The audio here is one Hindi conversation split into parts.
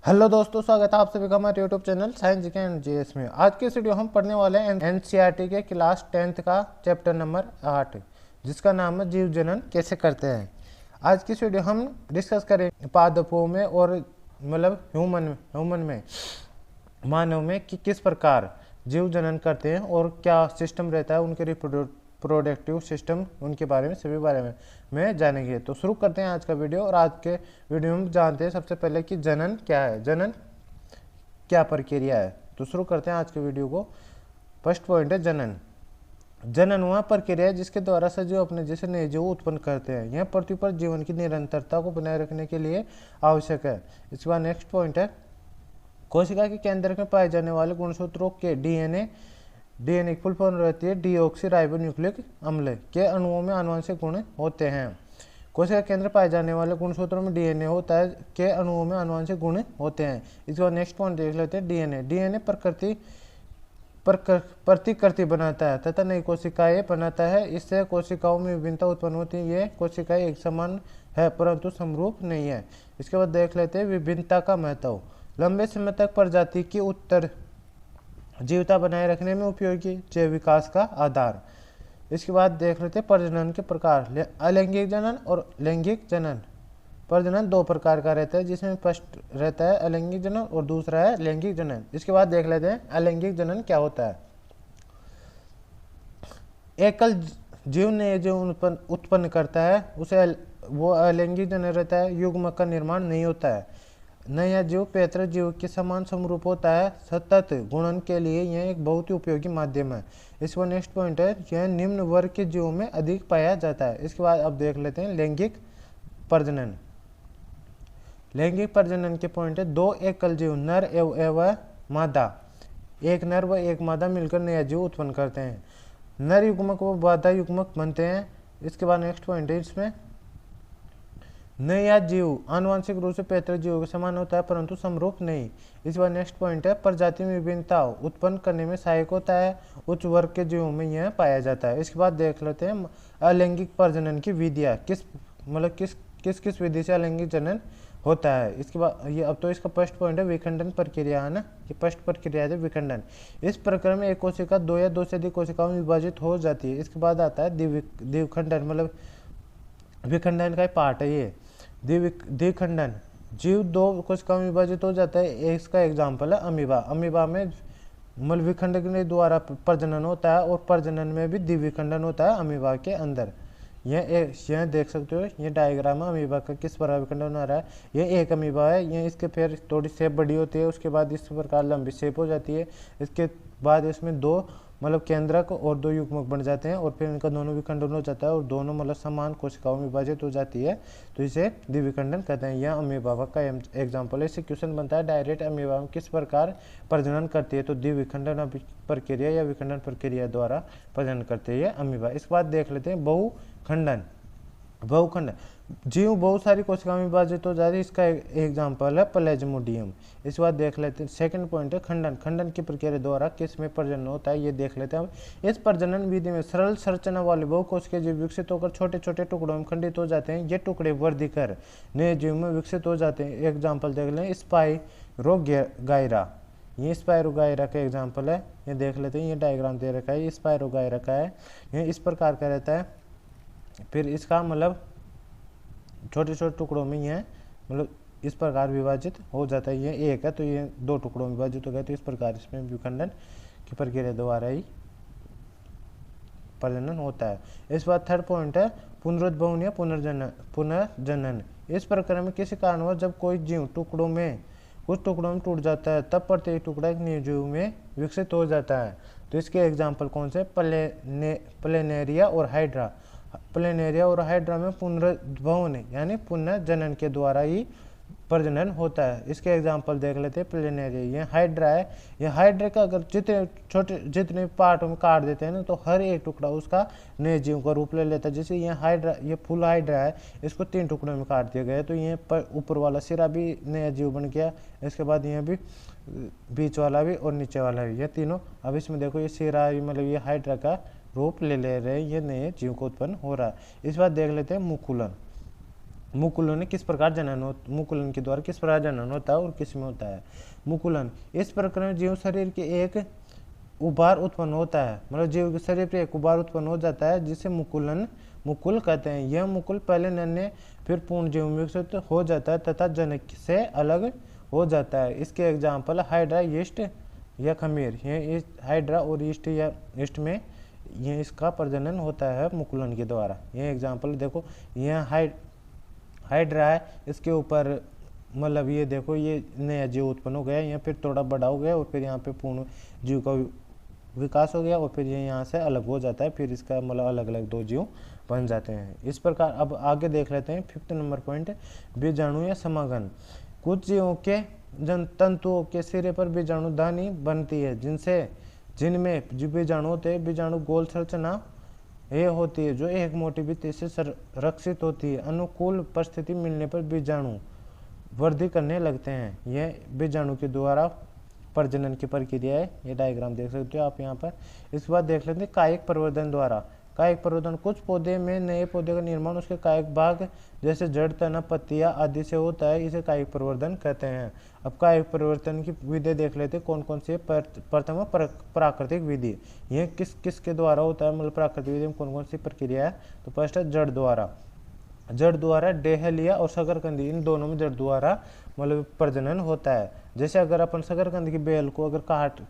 हेलो दोस्तों, स्वागत है आप सभी का हमारे YouTube channel science G and GS में। आज के इस वीडियो हम पढ़ने वाले हैं एनसीईआरटी के क्लास 10th का चैप्टर नंबर 8, जिसका नाम है जीव जनन कैसे करते हैं। आज की इस वीडियो हम डिस्कस करेंगे पादपों में और मतलब ह्यूमन में, मानव में कि किस प्रकार जीव जनन करते हैं और क्या सिस्टम रहता है उनके रिप्रोडक्टिव सिस्टम, उनके बारे में सभी बारे में जानेंगे। तो शुरू करते हैं आज का वीडियो। और आज के वीडियो में जानते हैं सबसे पहले कि जनन क्या है, जनन क्या प्रक्रिया है। तो शुरू करते हैं आज के वीडियो को। फर्स्ट पॉइंट है जनन। जनन वह प्रक्रिया है जिसके द्वारा सजीव अपने जैसे नए जीव उत्पन्न करते हैं। यह पृथ्वी पर जीवन की निरंतरता को बनाए रखने के लिए आवश्यक है। इसके बाद नेक्स्ट पॉइंट है कोशिका के केंद्र में पाए जाने वाले गुणसूत्रों के डीएनए की फुल फॉर्म रहती है डीऑक्सी राइबो न्यूक्लिक अम्ल के अणुओं में आनुवंशिक गुण होते हैं। कोशिका केंद्र पाए जाने वाले गुणसूत्रों में डीएनए होता है के अणुओं में आनुवंशिक गुण होते हैं। इसके बाद नेक्स्ट पॉइंट देख लेते हैं डीएनए प्रतिकृति बनाता है तथा नई कोशिकाएं बनाता है। इससे कोशिकाओं में विभिन्नता उत्पन्न होती है। ये कोशिकाएं एक समान है परंतु समरूप नहीं है। इसके बाद देख लेते हैं विभिन्नता का महत्व। लंबे समय तक प्रजाति की उत्तर जीवता बनाए रखने में उपयोगी जैव विकास का आधार। इसके बाद देख लेते हैं प्रजनन के प्रकार। अलैंगिक जनन और लैंगिक जनन। प्रजनन दो प्रकार का रहता है, जिसमें फर्स्ट रहता है अलैंगिक जनन और दूसरा है लैंगिक जनन। इसके बाद देख लेते हैं अलैंगिक जनन क्या होता है। एकल जीव नए जीव उत्पन्न करता है, उसे वो अलैंगिक जनन रहता है। युग्मक का निर्माण नहीं होता है। नया जीव पैतृ जीव के समान समरूप होता है। सतत गुणन के लिए यह एक बहुत ही उपयोगी माध्यम है। इसका नेक्स्ट पॉइंट है यह निम्न वर्ग के जीवों में अधिक पाया जाता है। इसके बाद अब देख लेते हैं लैंगिक प्रजनन। लैंगिक प्रजनन के पॉइंट है दो एकल जीव नर एवं मादा, एक नर व एक मादा मिलकर नया जीव उत्पन्न करते हैं। नर युग्मक व मादा युग्मक बनते हैं। इसके बाद नेक्स्ट पॉइंट है इसमें नया जीव आनुवंशिक रूप से पैतृ जीवों के समान होता है परंतु समरूप नहीं। इस बार नेक्स्ट पॉइंट है प्रजाति में विभिन्नता उत्पन्न करने में सहायक होता है। उच्च वर्ग के जीवों में यह पाया जाता है। इसके बाद देख लेते हैं अलैंगिक प्रजनन की विधियाँ, किस किस विधि से अलैंगिक जनन होता है। इसके बाद ये अब तो इसका फर्स्ट पॉइंट है विखंडन प्रक्रिया, है ना। ये फर्स्ट प्रक्रिया है विखंडन। इस प्रक्रिया में एक कोशिका दो या दो से अधिक कोशिकाओं में विभाजित हो जाती है। इसके बाद आता है द्विखंडन, मतलब विखंडन का पार्ट है ये द्विखंडन। जीव दो कोशिकाओं में विभाजित हो जाता है। इसका एग्जाम्पल है अमीबा। अमीबा में मल विखंडन के द्वारा प्रजनन होता है और प्रजनन में भी द्विखंडन होता है अमीबा के अंदर। यह देख सकते हो, ये डायग्राम है अमीबा का किस प्रकार विखंडन हो रहा है। यह एक अमीबा है, ये इसके फिर थोड़ी शेप बड़ी होती है, उसके बाद इस प्रकार लंबी शेप हो जाती है। इसके बाद इसमें दो मतलब केंद्रक और दो युग्मक बन जाते हैं और फिर इनका दोनों विखंडन हो जाता है और दोनों मतलब समान कोशिकाओं में विभाजित हो जाती है, तो इसे द्विविखंडन कहते हैं। यह अमीबा का एग्जाम्पल है। इससे क्वेश्चन बनता है डायरेक्ट अमीबा किस प्रकार प्रजनन करती है, तो द्विविखंडन प्रक्रिया या विखंडन प्रक्रिया द्वारा प्रजनन करती है अमीबा। इसके बाद देख लेते हैं बहुखंडन। जीव बहुत सारी कोशिकाओं में विभाजित हो जाती है। इसका एग्जाम्पल है प्लेज्मोडियम। इस बात देख लेते हैं। सेकंड पॉइंट है खंडन की प्रक्रिया द्वारा किस में प्रजनन होता है, ये देख लेते हैं। इस प्रजनन विधि में सरल संरचना वाले बहुकोशिकीय जीव विकसित होकर छोटे छोटे टुकड़ों में खंडित हो जाते हैं। ये टुकड़े वर्धिकर नए जीव में विकसित हो जाते हैं। एग्जाम्पल देख लें स्पाइरोगाइरा। ये स्पाइरोगाइरा का एग्जाम्पल है, ये देख लेते हैं। ये डायग्राम दे रखा है, ये स्पाइरोगाइरा का है। ये इस प्रकार का रहता है। फिर इसका मतलब छोटे छोटे टुकड़ों में यह मतलब इस प्रकार विभाजित हो जाता है। ये एक है तो ये दो टुकड़ों में विभाजित हो गया, तो इस प्रकार इसमें विखंडन की प्रक्रिया द्वारा ही प्रजनन होता है। इस बार थर्ड पॉइंट है पुनरुद्भवन या पुनर्जनन। इस प्रक्रिया में किसी कारणवश जब कोई जीव कुछ टुकड़ों में टूट जाता है तब प्रत्येक टुकड़ा एक नए जीव में विकसित हो जाता है। तो इसके एग्जाम्पल कौन से प्लेनेरिया और हाइड्रा। प्लेनेरिया और हाइड्रा में पुनर्भवन यानी पुनर्जनन के द्वारा ही प्रजनन होता है। इसके एग्जाम्पल देख लेते हैं। प्लेनेरिया ये हाइड्रा है। ये हाइड्रा का अगर जितने पार्टों में काट देते हैं ना, तो हर एक टुकड़ा उसका नए जीव का रूप ले लेता है। जैसे ये फुल हाइड्रा है, इसको 3 टुकड़ों में काट दिया गया, तो ये ऊपर वाला सिरा भी नया जीव बन गया। इसके बाद ये भी बीच वाला भी और नीचे वाला भी, ये तीनों। अब इसमें देखो ये सिरा मतलब ये हाइड्रा का रूप ले रहे हैं, ये नए जीव को उत्पन्न हो रहा है। इस बार देख लेते हैं मुकुलन। मुकुलन किस प्रकार मुकुलन के द्वारा किस प्रकार जनन होता है और किस में होता है। मुकुलन इस प्रकार जीव शरीर के एक उबार उत्पन्न होता है, मतलब जीव के शरीर पर एक उबार उत्पन्न हो जाता है जिसे मुकुल कहते हैं। यह मुकुल पहले नन्हे फिर पूर्ण जीव में विकसित हो जाता है तथा जनक से अलग हो जाता है। इसके एग्जाम्पल हाइड्रा, यीस्ट या खमीर। ये हाइड्रा और यीस्ट या यीस्ट में ये इसका प्रजनन होता है मुकुलन के द्वारा। ये एग्जाम्पल देखो, यह हाइड्रा है, इसके ऊपर मतलब ये देखो ये नया जीव उत्पन्न हो गया, यहाँ फिर थोड़ा बड़ा हो गया और फिर यहाँ पे पूर्ण जीव का विकास हो गया और फिर ये यहाँ से अलग हो जाता है, फिर इसका मतलब अलग अलग दो जीव बन जाते हैं। इस प्रकार अब आगे देख लेते हैं 5th नंबर पॉइंट, बीजाणु या समागम। कुछ जीवों के तंतुओं के सिरे पर बीजाणुधानी बनती है जिनमें जो बीजाणु होते हैं, बीजाणु गोल संरचना ये होती है जो एक मोटी भित्ति से संरक्षित होती है। अनुकूल परिस्थिति मिलने पर बीजाणु वृद्धि करने लगते हैं। यह बीजाणु के द्वारा प्रजनन की प्रक्रिया है। ये डायग्राम देख सकते हो आप यहाँ पर। इसके बाद देख लेते हैं कायिक प्रवर्धन द्वारा। कायिक प्रवर्धन कुछ पौधे में नए पौधे का निर्माण उसके कायिक भाग जैसे जड़, तना, पत्तियां आदि से होता है, इसे कायिक प्रवर्धन कहते हैं। अब कायिक परिवर्तन की विधि देख लेते हैं कौन कौन सी है। प्रथम प्राकृतिक विधि, यह किसके द्वारा होता है, मतलब प्राकृतिक विधि में कौन कौन सी प्रक्रिया है। तो फर्स्ट है जड़ द्वारा डेहलिया और शकरकंदी, इन दोनों में जड़ द्वारा मतलब प्रजनन होता है। जैसे अगर अपन शकरकंद की बेल को अगर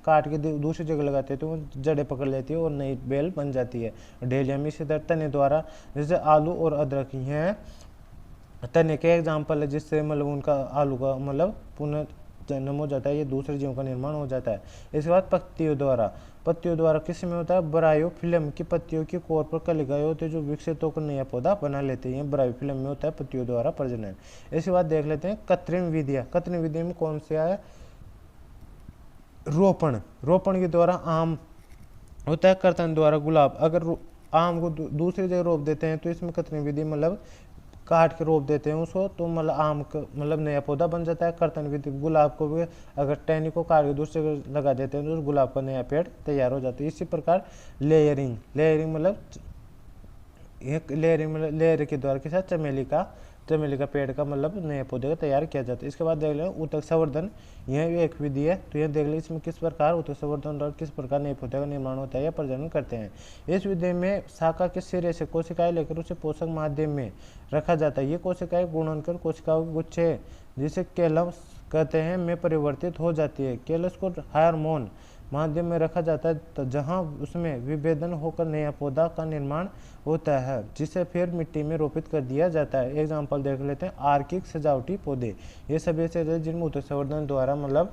काट के दूसरी जगह लगाते हैं तो वो जड़ें पकड़ लेती है और नई बेल बन जाती है। डेहलिया में इसी तरह तने द्वारा, जैसे आलू और अदरक हैं तने के एग्जाम्पल है, जिससे मतलब उनका आलू का मतलब पुनः जन्म हो जाता है, ये दूसरे जीवों का निर्माण हो जाता है। इसके बाद पत्तियों द्वारा किस में होता है, ब्रायोफिल्म की पत्तियों की कोर पर कलिकाएं होती है जो विकसित होकर नया पौधा बना लेते हैं। ब्रायोफिल्म में होता है पत्तियों द्वारा प्रजनन। इसके बाद देख लेते हैं कृत्रिम विधि में कौन सी है, रोपण के द्वारा आम होता है, कर्तन द्वारा गुलाब। अगर आम को दूसरी जगह रोप देते हैं तो इसमें कृत्रिम विधि मतलब काट के रोप देते हैं उसको, तो मतलब आम का मतलब नया पौधा बन जाता है। कर्तन विधि गुलाब को भी अगर टहनी को काट के दूसरी जगह लगा देते हैं तो गुलाब का नया पेड़ तैयार हो जाता है। इसी प्रकार लेयरिंग मतलब लेयर के द्वारा के साथ चमेली का पेड़ का मतलब नए पौधे का तैयार किया जाता है। इसके बाद देख लें ऊतक संवर्धन, यह भी एक विधि है। तो यह देख लें इसमें किस प्रकार ऊतक संवर्धन और किस प्रकार नए पौधे का निर्माण होता है या प्रजनन करते हैं। इस विधि में शाखा के सिरे से कोशिकाएं लेकर उसे पोषक माध्यम में रखा जाता है। ये कोशिकाएं गुणनकर कोशिकाओं के गुच्छे जिसे केलस कहते हैं में परिवर्तित हो जाती है। केलस को हार्मोन माध्यम में रखा जाता है जहां उसमें विभेदन होकर नया पौधा का निर्माण होता है, जिसे फिर मिट्टी में रोपित कर दिया जाता है। एग्जाम्पल देख लेते हैं आर्किक सजावटी पौधे, ये सभी ऐसे जिनमें ऊतक संवर्धन द्वारा मतलब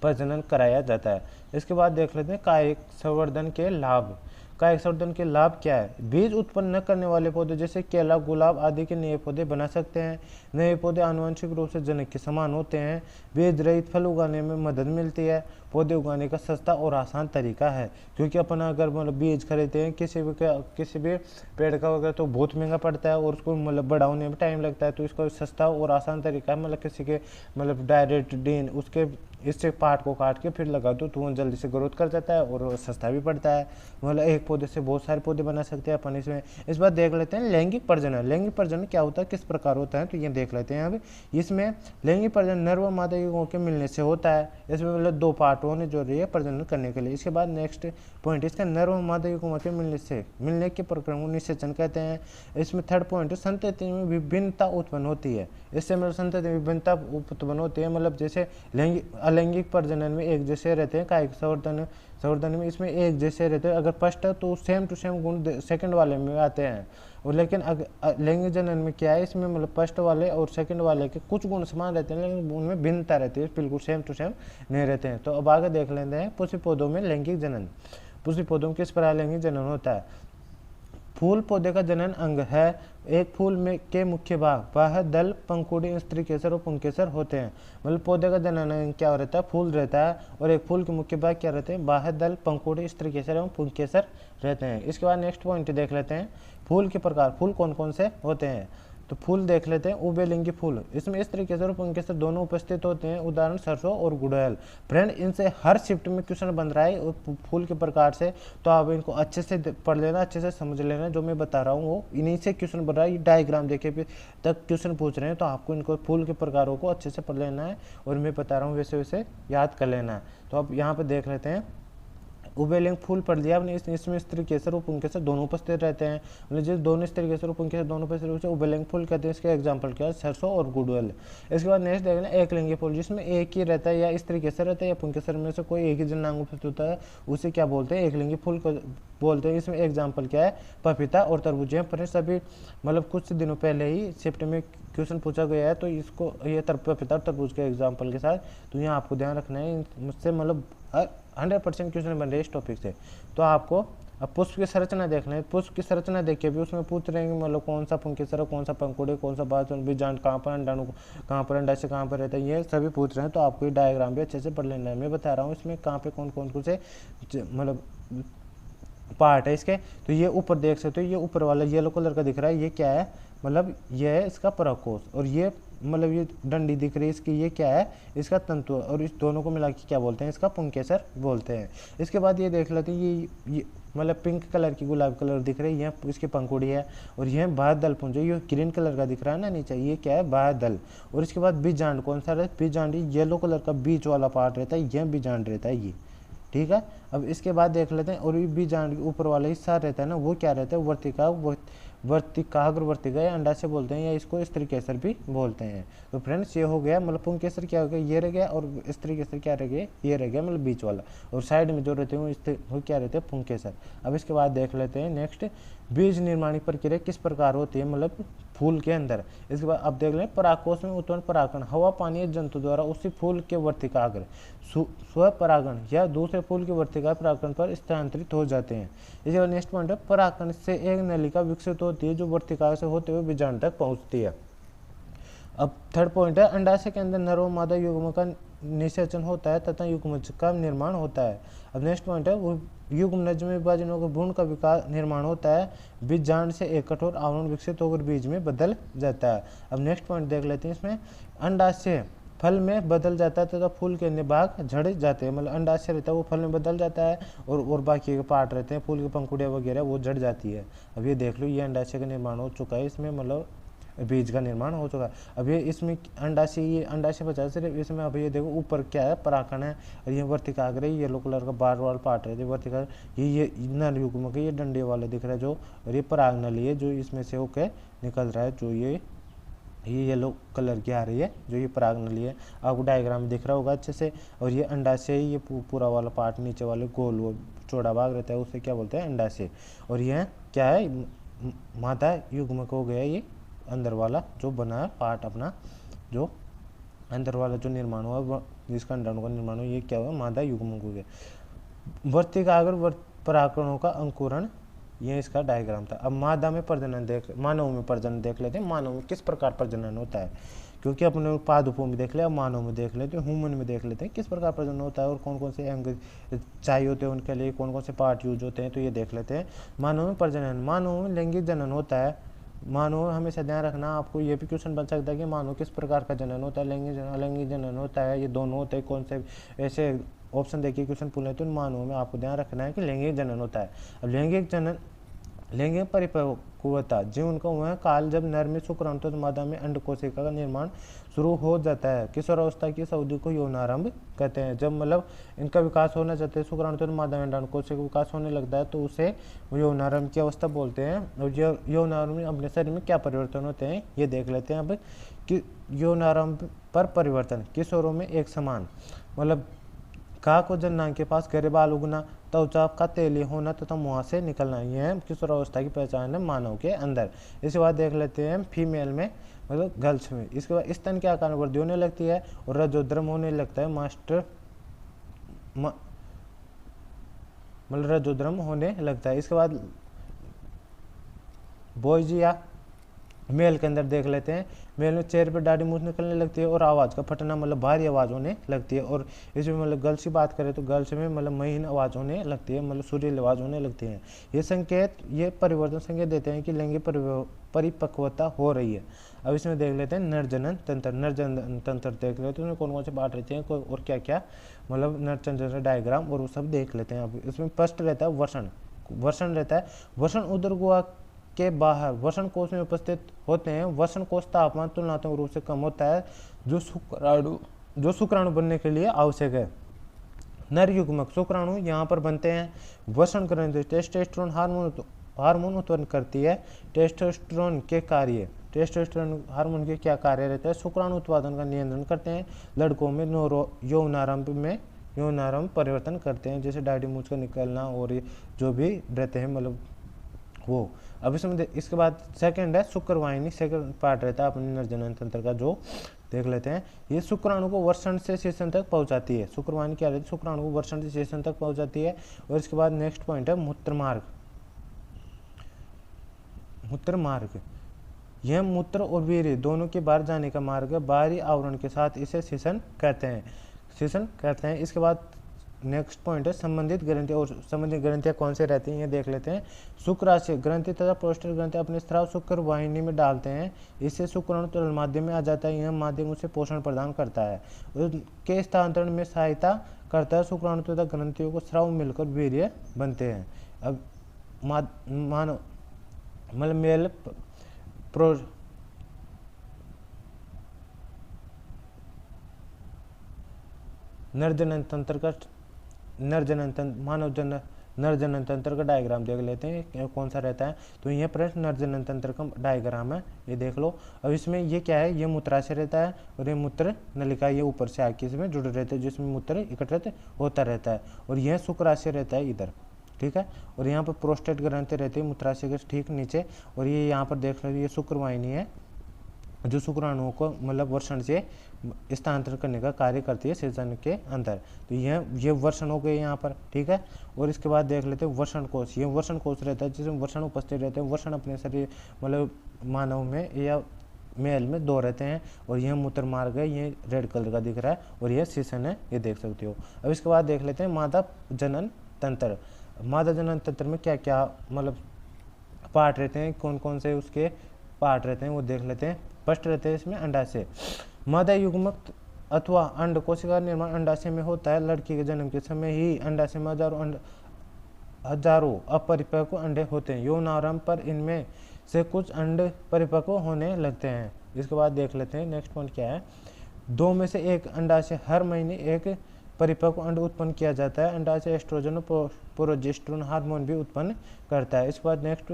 प्रजनन कराया जाता है। इसके बाद देख लेते हैं कायिक संवर्धन के लाभ। कायिक संवर्धन के लाभ क्या है, बीज उत्पन्न न करने वाले पौधे जैसे केला, गुलाब आदि के नए पौधे बना सकते हैं। नए पौधे आनुवंशिक रूप से जनक के समान होते हैं। बीज रहित फल उगाने में मदद मिलती है। पौधे उगाने का सस्ता और आसान तरीका है, क्योंकि अपन अगर मतलब बीज खरीदते हैं किसी भी पेड़ का वगैरह तो बहुत महंगा पड़ता है और उसको मतलब बड़ा होने में टाइम लगता है। तो इसका सस्ता और आसान तरीका है, मतलब किसी के मतलब डायरेक्ट डीन उसके इससे पार्ट को काट के फिर लगा दो तो वो जल्दी से ग्रोथ कर जाता है और सस्ता भी पड़ता है। मतलब एक पौधे से बहुत सारे पौधे बना सकते हैं अपन इसमें। इस बार देख लेते हैं लैंगिक प्रजनन क्या होता है, किस प्रकार होता है, तो ये देख लेते हैं। अब इसमें लैंगिक प्रजनन नर व मादा युगों के मिलने से होता है। इसमें मतलब दो पार्ट होने जरूरी है प्रजनन करने के लिए। इसके बाद नेक्स्ट पॉइंट, इसका नर व मादा युगों के मिलने के प्रक्रम को निषेचन कहते हैं। इसमें थर्ड पॉइंट, संतति में विभिन्नता उत्पन्न होती है। इससे मतलब संतति में विभिन्नता उत्पन्न होती है, मतलब जैसे अलैंगिक प्रजनन में एक जैसे रहते हैं, कायिक संवर्धन में इसमें एक जैसे रहते हैं। अगर फर्स्ट है तो सेम टू सेम गुण सेकंड वाले में आते हैं, और लेकिन लैंगिक जनन में क्या है, इसमें मतलब फर्स्ट वाले और सेकंड वाले के कुछ गुण समान रहते हैं लेकिन उनमें भिन्नता रहती है, बिल्कुल सेम टू सेम नहीं रहते हैं। तो अब आगे देख लेते हैं पुष्प पौधों में लैंगिक जनन। पुष्प पौधों में किस प्रकार लैंगिक जनन होता है। फूल पौधे का जनन अंग है। एक फूल में के मुख्य भाग बाह्य दल, पंखुड़ी, स्त्रीकेसर और पुंकेसर होते हैं। मतलब पौधे का जनन अंग क्या रहता है, फूल रहता है, और एक फूल के मुख्य भाग क्या रहते हैं, बाह्य दल, पंखुड़ी, स्त्रीकेसर एवं पुंकेसर रहते हैं। इसके बाद नेक्स्ट पॉइंट देख लेते हैं फूल के प्रकार। फूल कौन कौन से होते हैं। तो फूल देख लेते हैं, उभयलिंगी फूल, इसमें स्त्री केसर और पुंकेसर दोनों उपस्थित होते हैं। उदाहरण सरसों और गुड़हल। फ्रेंड, इनसे हर शिफ्ट में क्वेश्चन बन रहा है फूल के प्रकार से, तो आप इनको अच्छे से पढ़ लेना, अच्छे से समझ लेना। जो मैं बता रहा हूँ वो इन्हीं से क्वेश्चन बन रहा है। ये डायग्राम देखे तक क्वेश्चन पूछ रहे हैं, तो आपको इनको फूल के प्रकारों को अच्छे से पढ़ लेना है, और मैं बता रहा हूँ वैसे वैसे याद कर लेना है। तो अब यहाँ पर देख लेते हैं, उभयलिंग फूल पढ़ लिया आपने, इसमें स्त्री केसर और पुंकेसर दोनों उपस्थित रहते हैं। मतलब जिस दोनों स्त्री केसर और पुंकेसर दोनों उपस्थित रहते हैं उभयलिंग फूल कहते हैं। इसके एग्जांपल क्या है, सरसों और गुड़हल। इसके बाद नेक्स्ट देख लें, एकलिंगी फूल, जिसमें एक ही रहता है, या स्त्री केसर रहता है या पुंकेसर में से कोई एक ही जननांग उपस्थित होता है, उसे क्या बोलते हैं, एकलिंगी फूल को बोलते हैं। इसमें एग्जाम्पल क्या है, पपीता और तरबूज। पर सभी मतलब कुछ दिनों पहले ही शिफ्ट में क्वेश्चन पूछा गया है, तो इसको ये पपीता और तरबूज के एग्जाम्पल के साथ, तो यहाँ आपको ध्यान रखना है। मुझसे मतलब 100% क्वेश्चन बन रहे हैं इस टॉपिक से। तो आपको अब पुष्प की संरचना देख लें। पुष्प की संरचना देखिए भी उसमें पूछ रहे हैं कि मतलब कौन सा पुंकेसर है, कौन सा पंखुड़ी, कौन सा बीजांड कहाँ पर, अंडाणु कहाँ पर, अंडा से कहाँ पर रहता है, ये सभी पूछ रहे हैं। तो आपको ये डायग्राम भी अच्छे से पढ़ लेना है। मैं बता रहा हूँ इसमें कहाँ पे कौन कौन से मतलब पार्ट है इसके। तो ये ऊपर देख सकते हो, ये ऊपर वाला येलो कलर का दिख रहा है, ये क्या है, मतलब ये है इसका परागकोश, और ये मतलब ये डंडी दिख रही है इसकी, ये क्या है, इसका तंतु, और इस दोनों को मिला के क्या बोलते हैं, इसका पुंकेसर बोलते हैं। इसके बाद ये देख लेते हैं, ये मतलब पिंक कलर की, गुलाबी कलर दिख रही है, इसकी पंखुड़ी है, और यह बाह्यदल पुंज, ये ग्रीन कलर का दिख रहा है ना नीचे, ये क्या है, बाह्यदल। और इसके बाद बीजांड कौन सा रहता है, बीजांड येलो कलर का बीच वाला पार्ट रहता है, यह बीजांड रहता है ये, ठीक है। अब इसके बाद देख लेते हैं, और ये बीजांड के ऊपर वाला हिस्सा रहता है ना, वो क्या रहता है, वर्तिकाग्र वर्तिका या अंडा से बोलते हैं, या इसको स्त्री केसर भी बोलते हैं। तो फ्रेंड्स ये हो गया, मतलब पुंकेसर क्या हो गया, ये रह गया, और स्त्री केसर क्या रह गया, ये रह गया, मतलब बीच वाला, और साइड में जो रहते हैं वो क्या रहते हैं, पुंकेसर। अब इसके बाद देख लेते हैं नेक्स्ट, बीज निर्माणी प्रक्रिया किस प्रकार होती है, मतलब फूल के अंदर। इसके बाद अब देख लें, परागकोश में उत्पन्न परागकण हवा, पानी या जंतु द्वारा उसी फूल के वर्तिकाग्र स्व परागण या दूसरे फूल के वर्तिका परागकण पर स्थानांतरित हो जाते हैं। इसके बाद नेक्स्ट पॉइंट है, परागकण से एक नलिका विकसित होती है जो वर्तिका से होते हुए बीजांड तक पहुंचती है। अब थर्ड पॉइंट है, अंडाशय के अंदर नर व मादा युग्म का निषेचन होता है तथा युग्मज का निर्माण होता है। अब नेक्स्ट पॉइंट है, वो युग्मनज में विभाजन होकर भ्रूण का विकास निर्माण होता है, बीजांड से एक कठोर आवरण विकसित होकर बीज में बदल जाता है। अब नेक्स्ट पॉइंट देख लेते हैं, इसमें अंडाशय फल में बदल जाता है तथा फूल के अन्य भाग झड़ जाते हैं, मतलब अंडाशय रहता है वो फल में बदल जाता है, और बाकी के पार्ट रहते हैं फूल की पंखुड़ियाँ वगैरह वो झड़ जाती है। अब ये देख लो, ये अंडाशय का निर्माण हो चुका है, इसमें मतलब बीज का निर्माण हो चुका है। अब ये इसमें अंडाशय, ये अंडाशय बचा सिर्फ इसमें। अब ये देखो ऊपर क्या है, परागकण है, और ये वर्तिकाग्र, येलो कलर का बार वाल पार्ट है वर्तिकाग्र, ये नर युग्म के ये डंडे वाले दिख रहा है जो, और ये परागनली है जो इसमें से होकर निकल रहा है, जो ये येलो कलर की आ रही है, जो ये परागनली है, आपको डायग्राम दिख रहा होगा अच्छे से। और ये अंडाशय, ये पूरा वाला पार्ट नीचे वाले गोल वो चौड़ा भाग रहता है, उसे क्या बोलते हैं, अंडाशय। और यह क्या है, मादा युग्म हो गया, ये अंदर वाला जो बना है पार्ट अपना, जो अंदर वाला जो निर्माण हुआ जिसका अंडाणु का निर्माण हुआ, ये क्या हुआ, मादा युग्म हो गया। वर्तिकाग्र परागकणों का अंकुरण, ये इसका डायग्राम था। अब मादा में प्रजनन मानव में प्रजनन देख लेते हैं, मानव में किस प्रकार प्रजनन होता है, क्योंकि अपने पादपों में देख लिया, मानव में देख लेते हैं, ह्यूमन में देख लेते हैं किस प्रकार प्रजनन होता है, और कौन कौन से अंग चाहिए होते हैं उनके लिए, कौन कौन से पार्ट यूज होते हैं, तो ये देख लेते हैं। मानव में प्रजनन, मानव में लैंगिक जनन होता है। मानव हमेशा ध्यान रखना, आपको ये भी क्वेश्चन बन सकता है कि मानव किस प्रकार का जनन होता है, लैंगिक जनन होता है, ये दोनों होते हैं, कौन से ऐसे ऑप्शन देखिए क्वेश्चन पूछे, तो मानव में आपको ध्यान रखना है कि लैंगिक जनन होता है। अब लैंगिक परिपक्वता जीवन का वह काल जब नर में शुक्राणु तथा मादा में अंड कोशिका का निर्माण शुरू हो जाता है। किशोरावस्था की इस अवधि को यौनारंभ कहते हैं। जब मतलब इनका विकास होना चाहते हैं, शुक्राणु तथा मादा में अंड कोशिका का विकास होने लगता है, तो उसे यौनारंभ की अवस्था बोलते हैं। और यौनारंभ में अपने शरीर में क्या परिवर्तन होते हैं, ये देख लेते हैं। अब कि यौनारंभ पर परिवर्तन, किशोरों में एक समान, मतलब घा को जननांग के पास गहरे बाल उगना, त्वचा का तेली होना तथा मुंह से निकलना, यह किशोरावस्था की पहचान है मानव के अंदर। इसके बाद देख लेते हैं फीमेल में, मतलब गर्ल्स में। इसके बाद स्तन के आकार में वृद्धि होने लगती है और रजोद्रम होने लगता है, मतलब रजोद्रम होने लगता है। इसके बाद बॉयज या मेल के अंदर देख लेते हैं, मेल में चेहरे पर दाढ़ी मूंछ निकलने लगती है और आवाज़ का फटना मतलब भारी आवाज़ होने लगती है। और इसमें मतलब गर्ल्स की बात करें तो गर्ल्स में मतलब महीन आवाज़ होने लगती है, मतलब सुरीली आवाज़ होने लगती है। ये परिवर्तन संकेत देते हैं कि लैंगिक परिपक्वता हो रही है। अब इसमें देख लेते हैं नरजनन तंत्र। नरजनन तंत्र देख लेते हैं उसमें कौन कौन से पार्ट रहते हैं और क्या क्या मतलब नरजनन डायग्राम और वो सब देख लेते हैं। अब इसमें फर्स्ट रहता है वर्षण। वर्षण रहता है, वर्षण उदर गुहा के बाहर वर्षण कोष में उपस्थित होते हैं। वर्षण कोष तापमान तुलनात्मक रूप से कम होता है जो शुक्राणु बनने के लिए आवश्यक है। नर युग्मक शुक्राणु यहाँ पर बनते हैं। वर्षण ग्रंथि टेस्टोस्टेरोन हार्मोन उत्पन्न करती है। टेस्टोस्टेरोन के कार्य, टेस्टोस्टेरोन हार्मोन के क्या कार्य रहते हैं? शुक्राणु उत्पादन का नियंत्रण करते हैं। लड़कों में यौनारंभ परिवर्तन करते हैं, जैसे दाढ़ी मूंछ का निकलना और जो भी रहते हैं मतलब वो। अब इसमें इसके बाद सेकंड है शुक्रवाहिनी। सेकंड पार्ट रहता है अपने नरजनन तंत्र का, जो देख लेते हैं। ये शुक्राणु को वर्षण से सेचन तक पहुंचाती है। शुक्रवाहिनी क्या रहती है? शुक्राणु को वर्षण से सेचन तक पहुंचाती है। और इसके बाद नेक्स्ट पॉइंट है मूत्रमार्ग। मूत्रमार्ग यह मूत्र और वीर्य दोनों के बाहर जाने का मार्ग है। बाहरी आवरण के साथ इसे सेचन कहते हैं। इसके बाद नेक्स्ट पॉइंट है संबंधित ग्रंथि। और संबंधित ग्रंथियां कौन से रहती हैं ये देख लेते हैं। शुक्राशय ग्रंथि तथा प्रोस्टेट ग्रंथि अपने स्राव शुक्र वाहिनी में डालते हैं। इससे शुक्राणु तरल माध्यम में आ जाता है। यह माध्यम उसे पोषण प्रदान करता है, उसके स्थानांतरण में सहायता करता है। शुक्राणु तथा ग्रंथियों को स्राव मिलकर वीर्य बनते हैं। अब मानव मतलब मेल नरजनन तंत्र का डायग्राम देख लेते हैं कौन सा रहता है। तो ये प्रश्न नरजनन तंत्र का डायग्राम है, ये देख लो। अब इसमें ये क्या है? ये मूत्राशय रहता है और ये मूत्र नलिका ये ऊपर से आके इसमें जुड़े रहते हैं, जिसमें मूत्र एकत्रित होता रहता है। और यह शुक्राशय रहता है इधर, ठीक है। और यहाँ पर प्रोस्टेट ग्रंथि रहती है मूत्राशय के ठीक नीचे। और ये यहाँ पर देख लो ये शुक्रवाहिनी है जो शुक्राणुओं को मतलब वर्षण से स्थानांतरण करने का कार्य करती है सेचन के अंदर। तो ये वर्षण हो गए यहाँ पर, ठीक है। और इसके बाद देख लेते हैं वर्षण कोष। ये वर्षण कोष रहता है जिसमें वर्षण उपस्थित रहते हैं। वर्षण अपने शरीर मतलब मानव में या मेल में 2 रहते हैं। और यह मूत्र मार्ग है, ये रेड कलर का दिख रहा है। और यह सेचन है, ये देख सकते हो। अब इसके बाद देख लेते हैं मादा जनन तंत्र। मादा जनन तंत्र में क्या क्या मतलब पार्ट रहते हैं, कौन कौन से उसके पार्ट रहते हैं वो देख लेते हैं। फर्स्ट रहते हैं इसमें अंडाशय। मादा युग्मक अथवा अंड कोशिका निर्माण अंडाशय में होता है। लड़की के जन्म के समय ही अंडाशय में हजारों अपरिपक्व अंडे होते हैं। यौनारंभ पर इनमें से कुछ अंड परिपक्व होने लगते हैं। इसके बाद देख लेते हैं नेक्स्ट पॉइंट क्या है। 2 में से 1 अंडाशय हर महीने एक परिपक्व अंड उत्पन्न किया जाता है। अंडाशय एस्ट्रोजन और प्रोजेस्टेरोन हार्मोन भी उत्पन्न करता है। इसके बाद नेक्स्ट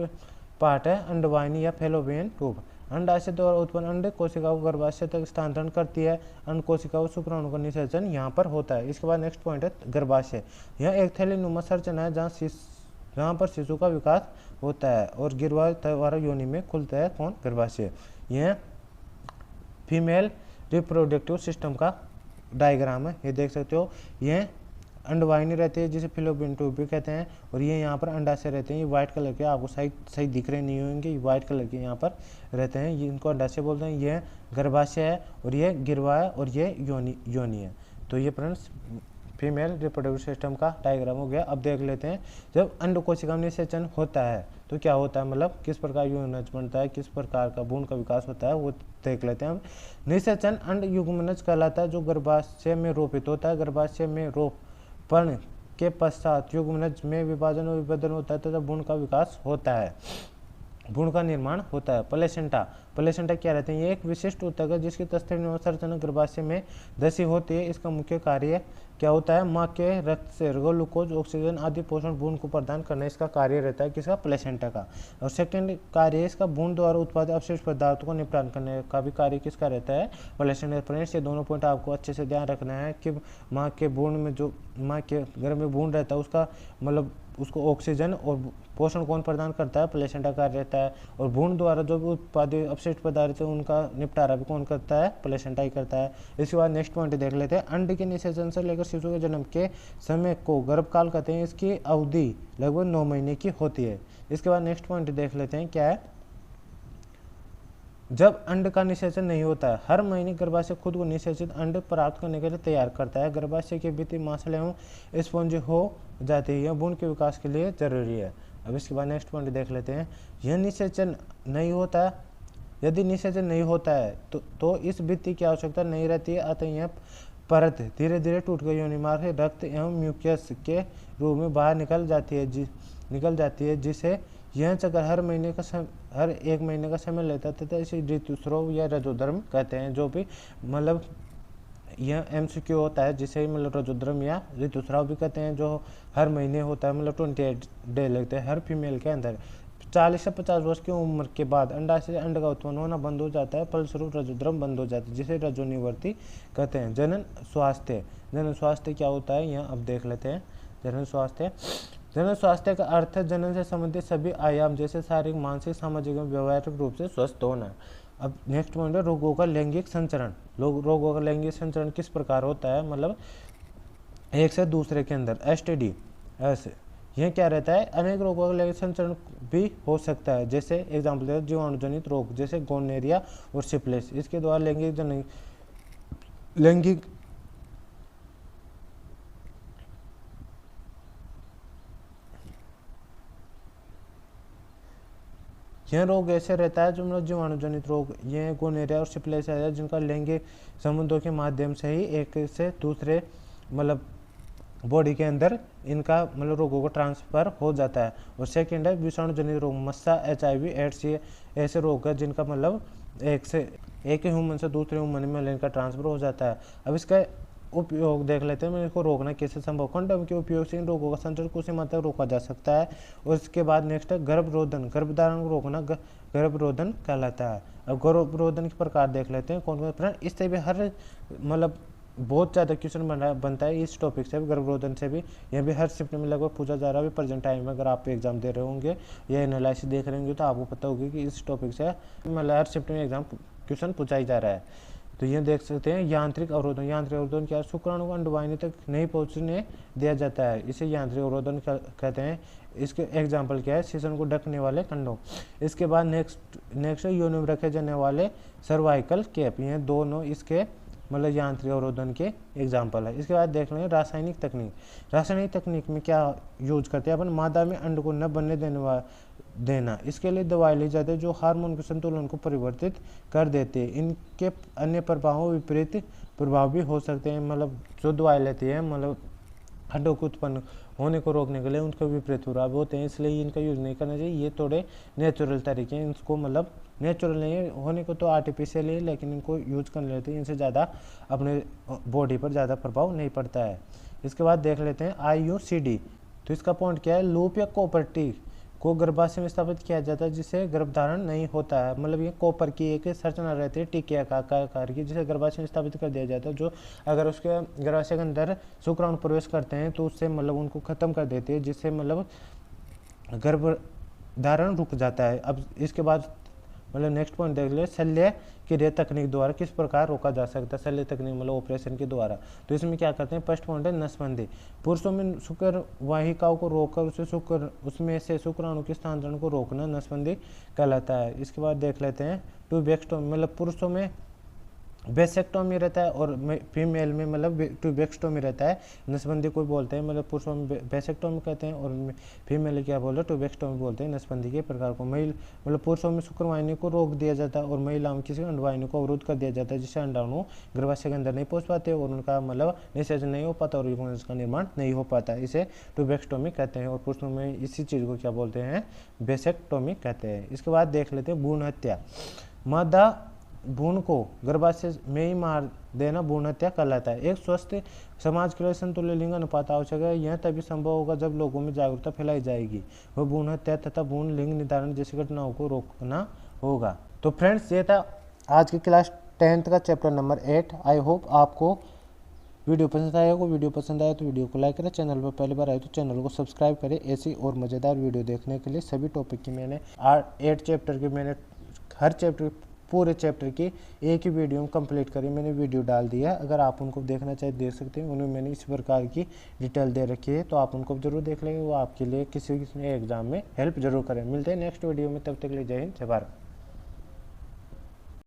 पार्ट है अंडवाहिनी या फेलोपियन ट्यूब। अंडाशय द्वारा उत्पन्न अंड कोशिका को गर्भाशय तक स्थानांतरण करती है। अंड कोशिका को शुक्राणु का निषेचन यहाँ पर होता है। इसके बाद नेक्स्ट पॉइंट है गर्भाशय। यह एक थैलीनुमा संरचना है जहाँ पर शिशु का विकास होता है और गिरवा द्वारा योनि में खुलता है कौन? गर्भाशय। यह फीमेल रिप्रोडक्टिव सिस्टम का डायग्राम है, ये देख सकते हो। यह अंडवाहिनी रहती है जिसे फिलोपियन ट्यूब भी कहते हैं। और ये यहाँ पर अंडाशय रहते हैं। ये व्हाइट कलर के आपको सही दिख रहे नहीं होंगे, ये व्हाइट कलर के यहाँ पर रहते हैं, ये इनको अंडाशय बोलते हैं। ये गर्भाशय है और ये गिरवा है और ये योनि है। तो ये फ्रेंड्स फीमेल रिप्रोडक्टिव सिस्टम का डायग्राम हो गया। अब देख लेते हैं जब अंड कोशिका में निषेचन होता है तो क्या होता है, मतलब किस प्रकार युग्मनज बनता है, किस प्रकार का भ्रूण का विकास होता है वो देख लेते हैं हम। निषेचन अंड युग्मनज कहलाता है जो गर्भाशय में रोपित होता है। गर्भाशय में रोपण के पश्चात युग्मनज में विभाजन और विभेदन होता है तथा भ्रूण का विकास होता है, भ्रूण का निर्माण होता है। प्लेसेंटा क्या रहते हैं? ये एक विशिष्ट ऊतक है जिसकी तस्वीर संरचना गर्भाशय में धसी होती है। इसका मुख्य कार्य क्या होता है? माँ के रक्त से ग्लूकोज, ऑक्सीजन आदि पोषण भ्रूण को प्रदान करना इसका कार्य रहता है, किसका? प्लेसेंटा का। और सेकंड कार्य इसका भ्रूण द्वारा उत्पादित अवशिष्ट पदार्थों को निपटान करने का भी कार्य किसका रहता है? प्लेसेंटा। फ्रेंड्स ये दोनों पॉइंट आपको अच्छे से ध्यान रखना है कि माँ के भ्रूण में जो माँ के गर्भ में भ्रूण रहता है उसका मतलब उसको ऑक्सीजन और पोषण कौन प्रदान करता है? प्लेसेंटा कार्य रहता है। और भ्रूण द्वारा जो भी उत्पादित अपशिष्ट पदार्थ है उनका निपटारा भी कौन करता है? प्लेसेंटा ही करता है। इसके बाद नेक्स्ट पॉइंट देख लेते हैं। अंड के निषेचन से लेकर शिशु के जन्म के समय को गर्भकाल कहते हैं। इसकी अवधि लगभग 9 महीने की होती है। इसके बाद नेक्स्ट पॉइंट देख लेते हैं क्या है। जब अंड का निषेचन नहीं होता है, हर महीने गर्भाशय खुद को निषेचित अंड प्राप्त करने के लिए तैयार करता है। गर्भाशय के भित्ति मांसल एवं स्पॉन्ज हो जाती है, यह भ्रूण के विकास के लिए जरूरी है। अब इसके बाद नेक्स्ट पॉइंट देख लेते हैं। यह निषेचन नहीं होता है, यदि निषेचन नहीं होता है तो इस भित्ति की आवश्यकता नहीं रहती है, अतः यह परत धीरे धीरे टूट कर योनि मार्ग से रक्त एवं म्यूकस के रूप में बाहर निकल जाती है जिसे यह चक्र हर एक महीने का समय लेता है तथा इसे ऋतुस्राव या रजोधर्म कहते हैं। जो भी मतलब यह MCQ होता है जिसे मतलब रजोधर्म या ऋतुस्राव भी कहते हैं, जो हर महीने होता है, मतलब 28 डे लगते हैं हर फीमेल के अंदर। 40 से 50 वर्ष की उम्र के बाद अंडाशय से अंड का उत्पन्न होना बंद हो जाता है, फलस्वरूप रजोधर्म बंद हो जाता है, जिसे रजोनिवृत्ति कहते हैं। जनन स्वास्थ्य क्या होता है यह अब देख लेते हैं। जनन स्वास्थ्य का अर्थ है जनन से संबंधित सभी आयाम जैसे शारीरिक, मानसिक, सामाजिक एवं व्यवहारिक रूप से स्वस्थ होना। अब नेक्स्ट पॉइंट है रोगों का लैंगिक संचरण। रोगों का लैंगिक संचरण किस प्रकार होता है, मतलब एक से दूसरे के अंदर STD ऐसे यह क्या रहता है, अनेक रोगों का लैंगिक संचरण भी हो सकता है। जैसे एग्जाम्पल है जीवाणुजनित रोग जैसे गोनेरिया और सिफिलिस, इसके द्वारा लैंगिक यह रोग ऐसे रहता है जो मतलब जीवाणुजनित रोग, ये गोनेरिया और सिफिलिस है जिनका लैंगिक संबंधों के माध्यम से ही एक से दूसरे मतलब बॉडी के अंदर इनका मतलब रोगों का ट्रांसफर हो जाता है। और सेकेंड है विषाणुजनित रोग, मस्सा, HIV, एड्स, ये ऐसे रोग है जिनका मतलब एक ह्यूमन से दूसरे ह्यूमन में इनका ट्रांसफर हो जाता है। अब इसका उपयोग देख लेते हैं, इसको रोकना कैसे संभव। कंडोम के उपयोग से इन रोगों का संचरण कुछ हद तक रोका जा सकता है। और इसके बाद नेक्स्ट है गर्भधारण को रोकना गर्भरोधन कहलाता है। अब गर्भरोधन के प्रकार देख लेते हैं कौन कौन। इससे भी हर मतलब बहुत ज़्यादा क्वेश्चन बनता है इस टॉपिक से भी, गर्भरोधन से भी। यह भी हर शिफ्ट में लगभग पूछा जा रहा है प्रेजेंट टाइम में। अगर आप एग्जाम दे रहे होंगे या एनालिसिस देख रहे होंगे तो आपको पता होगी कि इस टॉपिक से मतलब हर शिफ्ट में एग्जाम क्वेश्चन पूछा ही जा रहा है। तो ये देख सकते हैं यांत्रिक अवरोधन क्या, शुक्राणु को अंडवाहिनी तक नहीं पहुंचने दिया जाता है, इसे यांत्रिक अवरोधन कहते हैं। इसके एग्जाम्पल क्या है, सीजन को ढकने वाले कंडोम। इसके बाद नेक्स्ट योनि में रखे जाने वाले सर्वाइकल कैप, ये दोनों इसके मतलब यांत्रिक अवरोधन के एग्जाम्पल है। इसके बाद देख लेंगे रासायनिक तकनीक में क्या यूज करते हैं अपन, मादा में अंड को न बनने देना। इसके लिए दवाई ली जाती है जो हार्मोन के संतुलन को परिवर्तित कर देते हैं। इनके अन्य प्रभावों विपरीत प्रभाव भी हो सकते हैं, मतलब जो दवाई लेती है मतलब अंडों को उत्पन्न होने को रोकने के लिए उनके विपरीत प्रभाव होते हैं, इसलिए इनका यूज नहीं करना चाहिए। ये थोड़े नेचुरल तरीके हैं, इसको मतलब नेचुरल नहीं होने को तो आर्टिफिशियल है, लेकिन इनको यूज कर लेते हैं, इनसे ज़्यादा अपने बॉडी पर ज़्यादा प्रभाव नहीं पड़ता है। इसके बाद देख लेते हैं IUCD। तो इसका पॉइंट क्या है, लूप या कॉपर टी को गर्भाशय में स्थापित किया जाता है जिससे गर्भधारण नहीं होता है। मतलब ये कॉपर की एक संरचना रहती है टिकिया का आकार की, जिसे गर्भाशय में स्थापित कर दिया जाता है, जो अगर उसके गर्भाशय के अंदर शुक्राणु प्रवेश करते हैं तो उससे मतलब उनको खत्म कर देती है, जिससे मतलब गर्भधारण रुक जाता है। अब इसके बाद मतलब नेक्स्ट पॉइंट देख ले, शल्य क्रिया तकनीक द्वारा किस प्रकार रोका जा सकता है, शल्य तकनीक मतलब ऑपरेशन के द्वारा। तो इसमें क्या करते हैं, फर्स्ट पॉइंट है नसबंदी। पुरुषों में शुक्र वाहिकाओं को रोककर उसमें से शुक्राणु के स्थानांतरण को रोकना नसबंदी कहलाता है। इसके बाद देख लेते हैं ट्यूबेक्टोमी, मतलब पुरुषों में बेसेक्टोमी रहता है और फीमेल में मतलब ट्यूबेक्टोमी रहता है। नसबंदी को बोलते हैं, मतलब पुरुषों में बेसेक्टोमी कहते हैं और फीमेल क्या बोलते हैं, ट्यूबेक्टोमी बोलते हैं नसबंदी के प्रकार को। मतलब पुरुषों में शुक्रवाहिनी को रोक दिया जाता है और महिलाओं में किसी अंडवाहिनी को अवरुद्ध कर दिया जाता है, जिससे अंडाणु गर्भाशय के अंदर नहीं पहुंच पाते और उनका मतलब निषेचन नहीं हो पाता और का निर्माण नहीं हो पाता, इसे ट्यूबेक्टोमी कहते हैं। और पुरुषों में इसी चीज़ को क्या बोलते हैं, बेसेक्टोमी कहते हैं। इसके बाद देख लेते हैं भ्रूण हत्या। मादा भ्रूण को गर्भाशय में ही मार देना भ्रूण हत्या कहलाता है। एक स्वस्थ समाज के लिए संतुलित लिंग अनुपात आवश्यक है। यह तभी संभव होगा जब लोगों में जागरूकता फैलाई जाएगी। वह भ्रूण हत्या तथा भ्रूण लिंग निर्धारण जैसी घटनाओं को रोकना होगा। तो फ्रेंड्स, ये था आज की क्लास 10th का चैप्टर नंबर 8। आई होप आपको वीडियो पसंद आया होगा। वीडियो पसंद आया तो वीडियो को लाइक करें, चैनल पर पहली बार आए तो चैनल को सब्सक्राइब करें। ऐसी और मज़ेदार वीडियो देखने के लिए सभी टॉपिक की मैंने 8 चैप्टर की मैंने हर चैप्टर पूरे चैप्टर की एक ही वीडियो में कंप्लीट करी, मैंने वीडियो डाल दिया। अगर आप उनको देखना चाहे देख सकते हैं, उन्हें मैंने इस प्रकार की डिटेल दे रखी है, तो आप उनको जरूर देख लेंगे। वो आपके लिए किसी एग्जाम में हेल्प जरूर करें। मिलते हैं नेक्स्ट वीडियो में, तब तक के लिए जय हिंद, जय भारत।